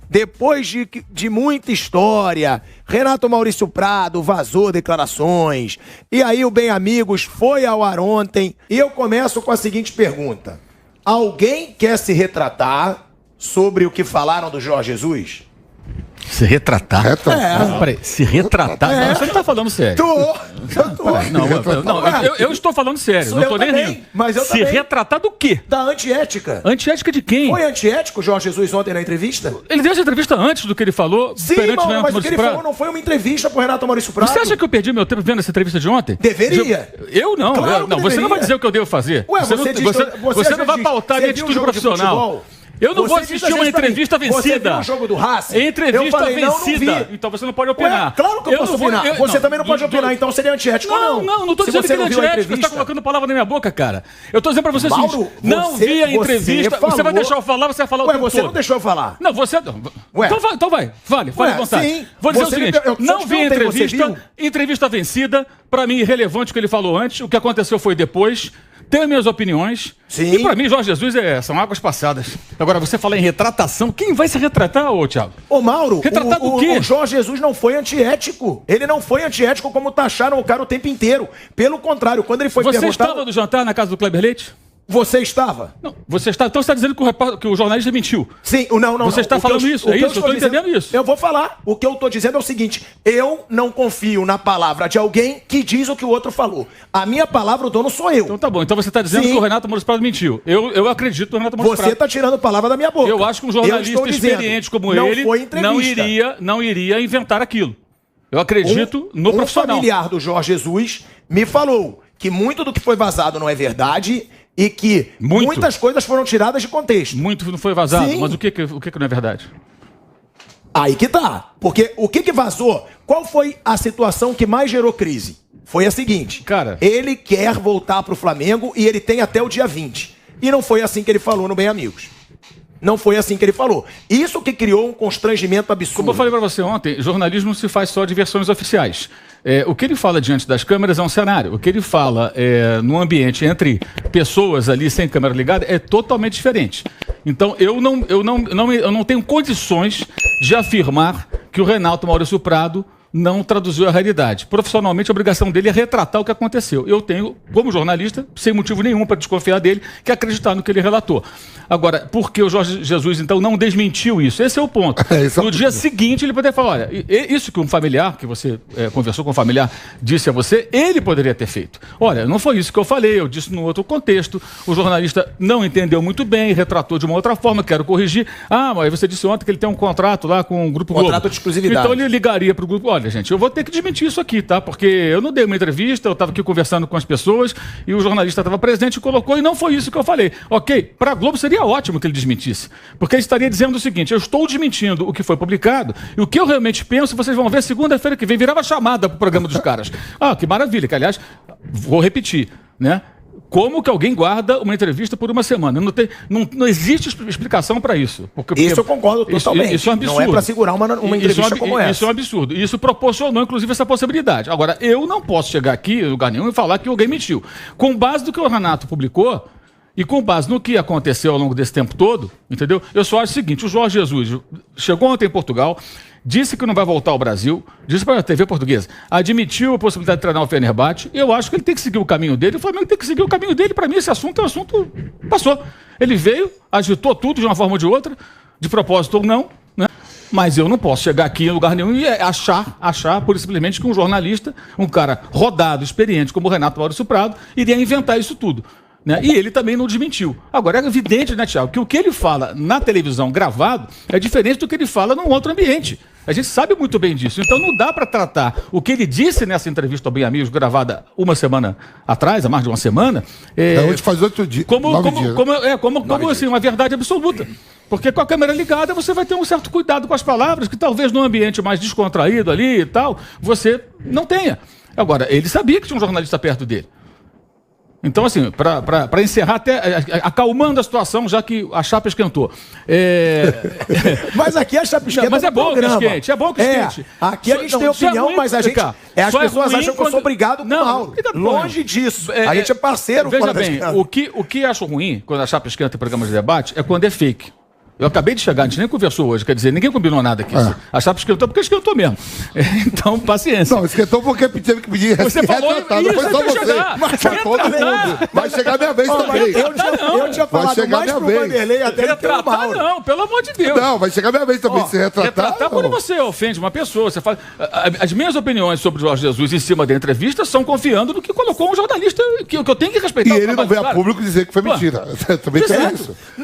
depois de muita história, Renato Maurício Prado vazou declarações, e aí o Bem Amigos foi ao ar ontem, e eu começo com a seguinte pergunta. Alguém quer se retratar sobre o que falaram do Jorge Jesus? Se retratar? Peraí, se retratar? Não, você não tá falando sério. Eu estou falando sério, não tô nem rindo. Mas eu se retratar do quê? Da antiética. Antiética de quem? Foi antiético o Jorge Jesus ontem na entrevista? Ele deu essa entrevista antes do que ele falou. Sim, irmão, mas o que ele falou não foi uma entrevista pro Renato Maurício Prado. Você acha que eu perdi meu tempo vendo essa entrevista de ontem? Deveria. Eu não. Claro não, você não vai dizer o que eu devo fazer. Ué, você não vai pautar a minha atitude profissional. Eu não vou assistir uma entrevista vencida. Você viu o jogo do Racing? Entrevista vencida. Não, então você não pode opinar. Ué, claro que eu posso opinar. Você também não pode opinar, então seria antiético ou não? Não tô dizendo que ele é antiético. Você tá colocando palavra na minha boca, cara. Eu tô dizendo pra você o seguinte, não vi a entrevista. Você vai deixar eu falar, você vai falar o tempo todo. Você não deixou eu falar. Não, você... Então vai. Fale à vontade. Sim. Vou dizer o seguinte, não vi a entrevista vencida. Pra mim, irrelevante o que ele falou antes. O que aconteceu foi depois. Tenho minhas opiniões. Sim. E pra mim, Jorge Jesus são águas passadas. Agora, você fala em retratação. Quem vai se retratar, Thiago? Ô, Mauro, retratar do quê? O Jorge Jesus não foi antiético. Ele não foi antiético como taxaram o cara o tempo inteiro. Pelo contrário, quando ele foi perguntado... Você estava no jantar na casa do Kleber Leite? Você estava? Não, você está. Então você está dizendo que o jornalista mentiu? Sim, não. Você está falando isso? É isso? Eu estou entendendo isso. Eu vou falar. O que eu estou dizendo é o seguinte: eu não confio na palavra de alguém que diz o que o outro falou. A minha palavra, o dono sou eu. Então tá bom. Então você está dizendo que o Renato Maurício Prado mentiu. Eu acredito no Renato Maurício Prado. Você está tirando a palavra da minha boca. Eu acho que um jornalista experiente como ele não iria inventar aquilo. Eu acredito no profissional. Um familiar do Jorge Jesus me falou que muito do que foi vazado não é verdade. E que muitas coisas foram tiradas de contexto. Muito não foi vazado, Sim. Mas o que não é verdade? Aí que tá. Porque o que vazou? Qual foi a situação que mais gerou crise? Foi a seguinte. Cara, ele quer voltar pro Flamengo e ele tem até o dia 20. E não foi assim que ele falou no Bem Amigos. Não foi assim que ele falou. Isso que criou um constrangimento absurdo. Como eu falei para você ontem, jornalismo não se faz só de versões oficiais. O que ele fala diante das câmeras é um cenário. O que ele fala no ambiente entre pessoas ali sem câmera ligada é totalmente diferente. Então eu não tenho condições de afirmar que o Renato Maurício Prado não traduziu a realidade. Profissionalmente, a obrigação dele é retratar o que aconteceu. Eu tenho, como jornalista, sem motivo nenhum para desconfiar dele, que acreditar no que ele relatou. Agora, por que o Jorge Jesus, então, não desmentiu isso? Esse é o ponto. No dia seguinte, ele poderia falar, olha, isso que um familiar, que você conversou com um familiar, disse a você, ele poderia ter feito. Olha, não foi isso que eu falei, eu disse num outro contexto, o jornalista não entendeu muito bem, retratou de uma outra forma, quero corrigir. Mas você disse ontem que ele tem um contrato lá com o Grupo Globo. Contrato de exclusividade. Então ele ligaria para o Grupo, olha, gente, eu vou ter que desmentir isso aqui, tá? Porque eu não dei uma entrevista, eu estava aqui conversando com as pessoas e o jornalista estava presente e colocou e não foi isso que eu falei. Ok, para a Globo seria ótimo que ele desmentisse, porque ele estaria dizendo o seguinte, eu estou desmentindo o que foi publicado e o que eu realmente penso, vocês vão ver segunda-feira que vem, virava chamada para o programa dos caras. Que maravilha, que aliás, vou repetir, né? Como que alguém guarda uma entrevista por uma semana? Não existe explicação para isso. Porque isso eu concordo totalmente. Isso é um absurdo. Não é para segurar uma entrevista como essa. Isso é um absurdo. Isso proporcionou, inclusive, essa possibilidade. Agora, eu não posso chegar aqui, em lugar nenhum, e falar que alguém mentiu. Com base no que o Renato publicou, e com base no que aconteceu ao longo desse tempo todo, entendeu? Eu só acho o seguinte, o Jorge Jesus chegou ontem em Portugal, disse que não vai voltar ao Brasil, disse para a TV portuguesa, admitiu a possibilidade de treinar o Fenerbahçe, e eu acho que ele tem que seguir o caminho dele, o Flamengo tem que seguir o caminho dele, para mim esse assunto é um assunto passou. Ele veio, agitou tudo de uma forma ou de outra, de propósito ou não, né? Mas eu não posso chegar aqui em lugar nenhum e achar pura e simplesmente que um jornalista, um cara rodado, experiente como o Renato Maurício Prado, iria inventar isso tudo. Né? E ele também não desmentiu. Agora, é evidente, né, Thiago, que o que ele fala na televisão gravado é diferente do que ele fala num outro ambiente. A gente sabe muito bem disso. Então não dá para tratar o que ele disse nessa entrevista ao Bem Amigos, gravada uma semana atrás, há mais de uma semana, hoje faz 8 dias. Como assim, uma verdade absoluta. Porque com a câmera ligada você vai ter um certo cuidado com as palavras, que talvez num ambiente mais descontraído ali e tal, você não tenha. Agora, ele sabia que tinha um jornalista perto dele. Então, assim, para encerrar, até acalmando a situação, já que a chapa esquentou. Mas aqui a chapa esquenta. Mas é bom que esquente, é bom que esquente. Aqui a gente tem opinião, mas a gente. As pessoas acham que eu sou obrigado com o Mauro. Longe disso. A gente é parceiro. Veja bem, o que acho ruim quando a chapa esquenta em programa de debate é quando é fake. Eu acabei de chegar, a gente nem conversou hoje, quer dizer, ninguém combinou nada aqui. Achava que esquentou porque esquentou mesmo. Então, paciência. Não, esquentou porque teve que pedir Você falou isso, não foi só você. Mas Foi todo mundo. Vai chegar minha vez também. Eu tinha falado mais pro Vanderlei até que pelo Retratar Mauro. não, pelo amor de Deus. Não, vai chegar minha vez também. Se retratar, quando você ofende uma pessoa, você fala. As minhas opiniões sobre o Jorge Jesus em cima da entrevista são confiando no que colocou um jornalista que eu tenho que respeitar. E ele não veio a público dizer que foi mentira. Também tem isso.